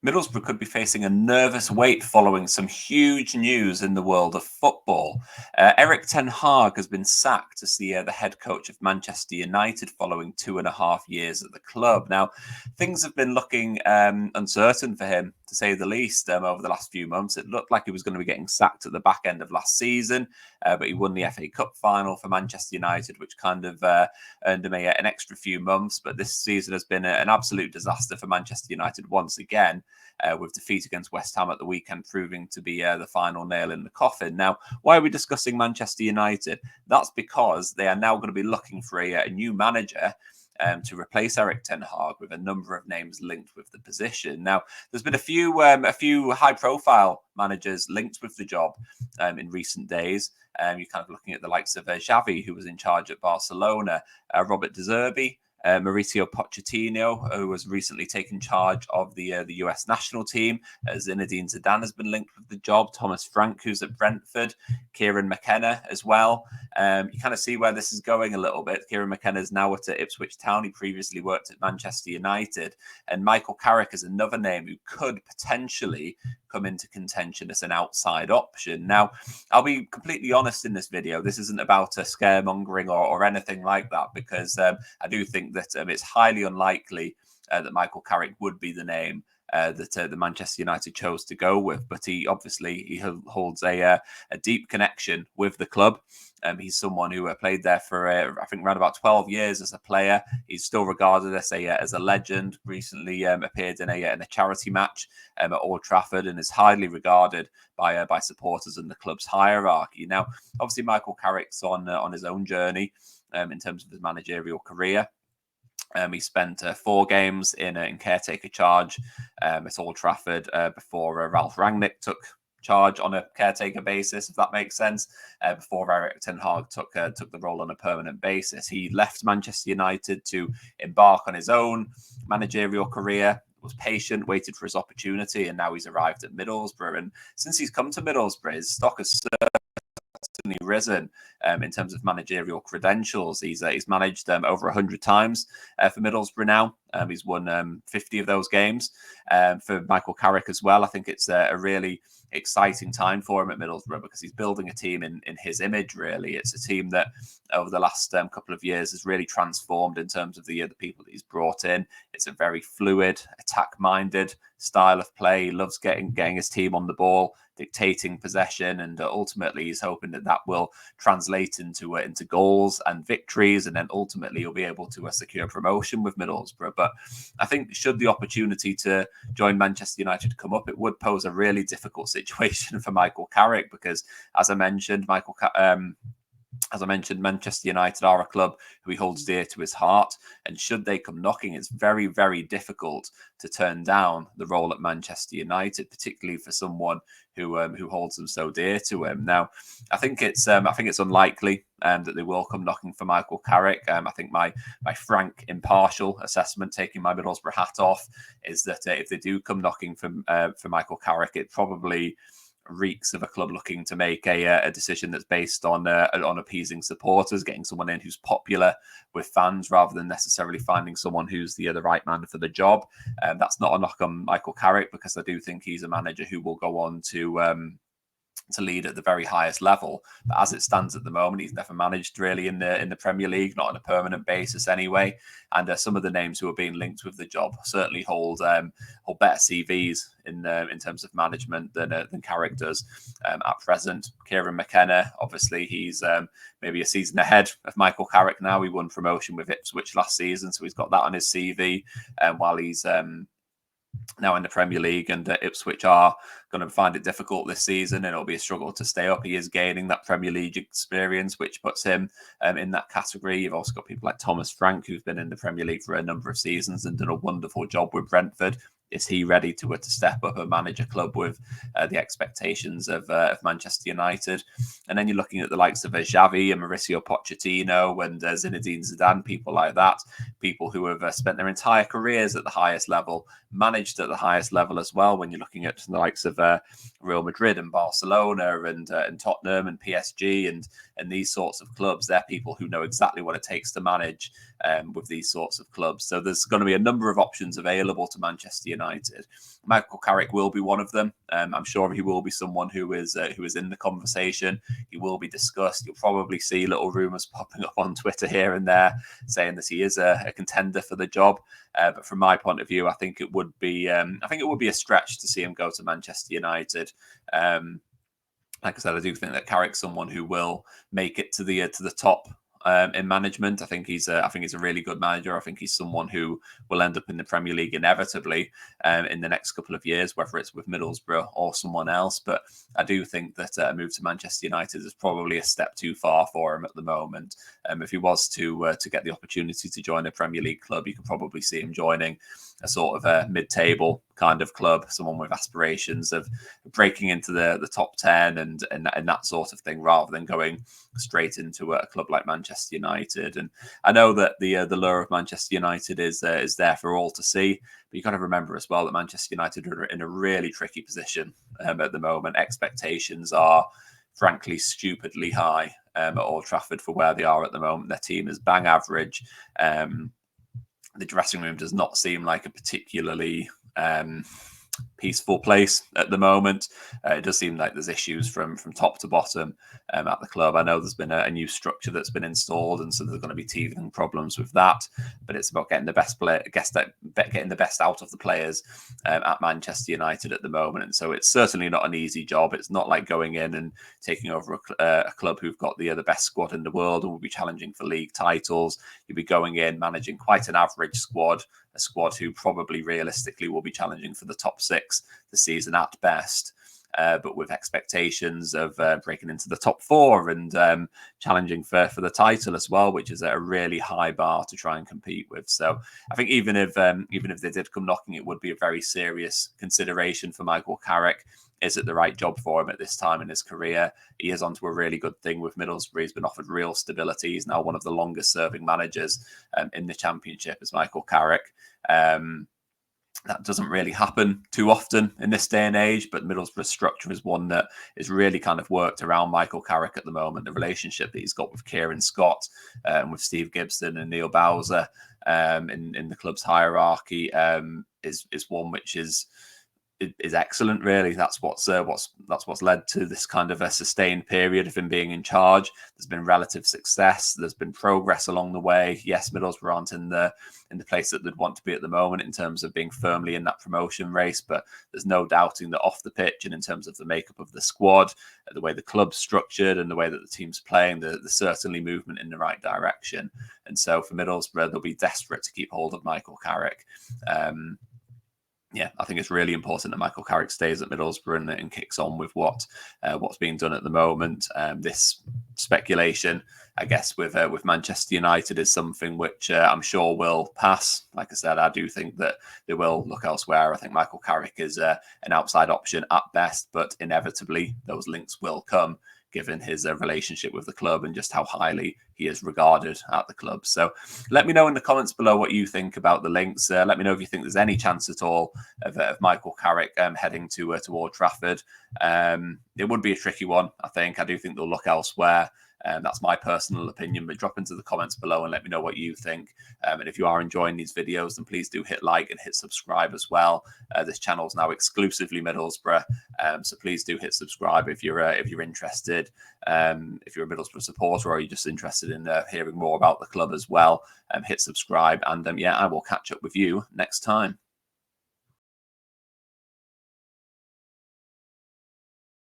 Middlesbrough could be facing a nervous wait following some huge news in the world of football. Erik ten Hag has been sacked as the head coach of Manchester United following 2.5 years at the club. Now, things have been looking uncertain for him, to say the least, over the last few months. It looked like he was going to be getting sacked at the back end of last season, but he won the FA Cup final for Manchester United, which kind of earned him an extra few months. But this season has been an absolute disaster for Manchester United once again. With defeat against West Ham at the weekend proving to be the final nail in the coffin. Now, why are we discussing Manchester United? That's because they are now going to be looking for a new manager to replace Erik ten Hag, with a number of names linked with the position. Now, there's been a few high-profile managers linked with the job in recent days. You're kind of looking at the likes of Xavi, who was in charge at Barcelona, Robert De Zerbi, Mauricio Pochettino, who was recently taken charge of the US national team. Zinedine Zidane has been linked with the job. Thomas Frank, who's at Brentford. Kieran McKenna as well. You kind of see where this is going a little bit. Kieran McKenna is now at Ipswich Town. He previously worked at Manchester United. And Michael Carrick is another name who could potentially come into contention as an outside option. Now, I'll be completely honest in this video. This isn't about scaremongering or anything like that, because I do think that it's highly unlikely that Michael Carrick would be the name that the Manchester United chose to go with. But he holds a deep connection with the club. He's someone who played there for I think around about 12 years as a player. He's still regarded as a legend. Recently appeared in a charity match at Old Trafford, and is highly regarded by supporters in the club's hierarchy. Now, obviously, Michael Carrick's on his own journey in terms of his managerial career. He spent 4 games in caretaker charge at Old Trafford before Ralph Rangnick took charge on a caretaker basis, if that makes sense, before Erik ten Hag took the role on a permanent basis. He left Manchester United to embark on his own managerial career, was patient, waited for his opportunity, and now he's arrived at Middlesbrough. And since he's come to Middlesbrough, his stock has certainly risen in terms of managerial credentials. He's managed over 100 times for Middlesbrough now. He's won 50 of those games. For Michael Carrick as well, I think it's a really exciting time for him at Middlesbrough, because he's building a team in his image, really. It's a team that over the last couple of years has really transformed in terms of the people that he's brought in. It's a very fluid, attack-minded style of play. He loves getting his team on the ball, dictating possession, and ultimately he's hoping that will translate into goals and victories, and then ultimately he'll be able to secure promotion with Middlesbrough. But I think should the opportunity to join Manchester United come up, it would pose a really difficult situation for Michael Carrick, because as I mentioned, Manchester United are a club who he holds dear to his heart. And should they come knocking, it's very, very difficult to turn down the role at Manchester United, particularly for someone who holds them so dear to him. Now, I think it's unlikely that they will come knocking for Michael Carrick. I think my frank, impartial assessment, taking my Middlesbrough hat off, is that if they do come knocking for Michael Carrick, it probably reeks of a club looking to make a decision that's based on appeasing supporters, getting someone in who's popular with fans, rather than necessarily finding someone who's the right man for the job. That's not a knock on Michael Carrick, because I do think he's a manager who will go on to lead at the very highest level. But as it stands at the moment, he's never managed really in the Premier League, not on a permanent basis anyway. And some of the names who are being linked with the job certainly hold better CVs in terms of management than Carrick does at present. Kieran McKenna, obviously, he's maybe a season ahead of Michael Carrick now. He won promotion with Ipswich last season, so he's got that on his CV while he's now in the Premier League, and Ipswich are going to find it difficult this season, and it'll be a struggle to stay up. He is gaining that Premier League experience, which puts him in that category. You've also got people like Thomas Frank, who's been in the Premier League for a number of seasons and done a wonderful job with Brentford. Is he ready to step up and manage a club with the expectations of Manchester United? And then you're looking at the likes of Xavi and Mauricio Pochettino and Zinedine Zidane, people like that, people who have spent their entire careers at the highest level, managed at the highest level as well. When you're looking at the likes of Real Madrid and Barcelona and Tottenham and PSG and these sorts of clubs. They're people who know exactly what it takes to manage with these sorts of clubs. So there's going to be a number of options available to Manchester United. Michael Carrick will be one of them. I'm sure he will be someone who is in the conversation. He will be discussed. You'll probably see little rumours popping up on Twitter here and there saying that he is a contender for the job. But from my point of view, I think it would be a stretch to see him go to Manchester United. Like I said, I do think that Carrick's someone who will make it to the top in management. I think he's a really good manager. I think he's someone who will end up in the Premier League inevitably in the next couple of years, whether it's with Middlesbrough or someone else. But I do think that a move to Manchester United is probably a step too far for him at the moment. If he was to get the opportunity to join a Premier League club, you could probably see him joining a sort of a mid-table kind of club, someone with aspirations of breaking into the top 10 and that sort of thing, rather than going straight into a club like Manchester United. And I know that the lure of Manchester United is there for all to see, but you got to remember as well that Manchester United are in a really tricky position at the moment. Expectations are frankly stupidly high at Old Trafford for where they are at the moment. Their team is bang average. The dressing room does not seem like a particularly peaceful place at the moment. It does seem like there's issues from top to bottom at the club. I know there's been a new structure that's been installed, and so there's going to be teething problems with that. But it's about getting the best getting the best out of the players at Manchester United at the moment. And so it's certainly not an easy job. It's not like going in and taking over a club who've got the best squad in the world and will be challenging for league titles. You'll be going in managing quite an average squad. A squad who probably realistically will be challenging for the top 6 this season at best, but with expectations of breaking into the top 4 and challenging for the title as well, which is a really high bar to try and compete with. So I think even if they did come knocking, it would be a very serious consideration for Michael Carrick. Is it the right job for him at this time in his career? He is onto a really good thing with Middlesbrough. He's been offered real stability. He's now one of the longest serving managers in the Championship as Michael Carrick. That doesn't really happen too often in this day and age, but Middlesbrough's structure is one that is really kind of worked around Michael Carrick at the moment. The relationship that he's got with Kieran Scott and with Steve Gibson and Neil Bowser in the club's hierarchy is one which is excellent, really. That's what's led to this kind of a sustained period of him being in charge. There's been relative success. There's been progress along the way. Yes, Middlesbrough aren't in the place that they'd want to be at the moment in terms of being firmly in that promotion race, but there's no doubting that off the pitch and in terms of the makeup of the squad, the way the club's structured and the way that the team's playing, there's certainly movement in the right direction. And so for Middlesbrough, they'll be desperate to keep hold of Michael Carrick. I think it's really important that Michael Carrick stays at Middlesbrough and kicks on with what's being done at the moment. This speculation, I guess, with Manchester United is something which I'm sure will pass. Like I said, I do think that they will look elsewhere. I think Michael Carrick is an outside option at best, but inevitably those links will come, given his relationship with the club and just how highly he is regarded at the club. So let me know in the comments below what you think about the links. Let me know if you think there's any chance at all of Michael Carrick heading to Old Trafford. It would be a tricky one, I think. I do think they'll look elsewhere. That's my personal opinion, but drop into the comments below and let me know what you think. And if you are enjoying these videos, then please do hit like and hit subscribe as well. This channel is now exclusively Middlesbrough, so please do hit subscribe if you're interested. If you're a Middlesbrough supporter or you're just interested in hearing more about the club as well, hit subscribe. And I will catch up with you next time.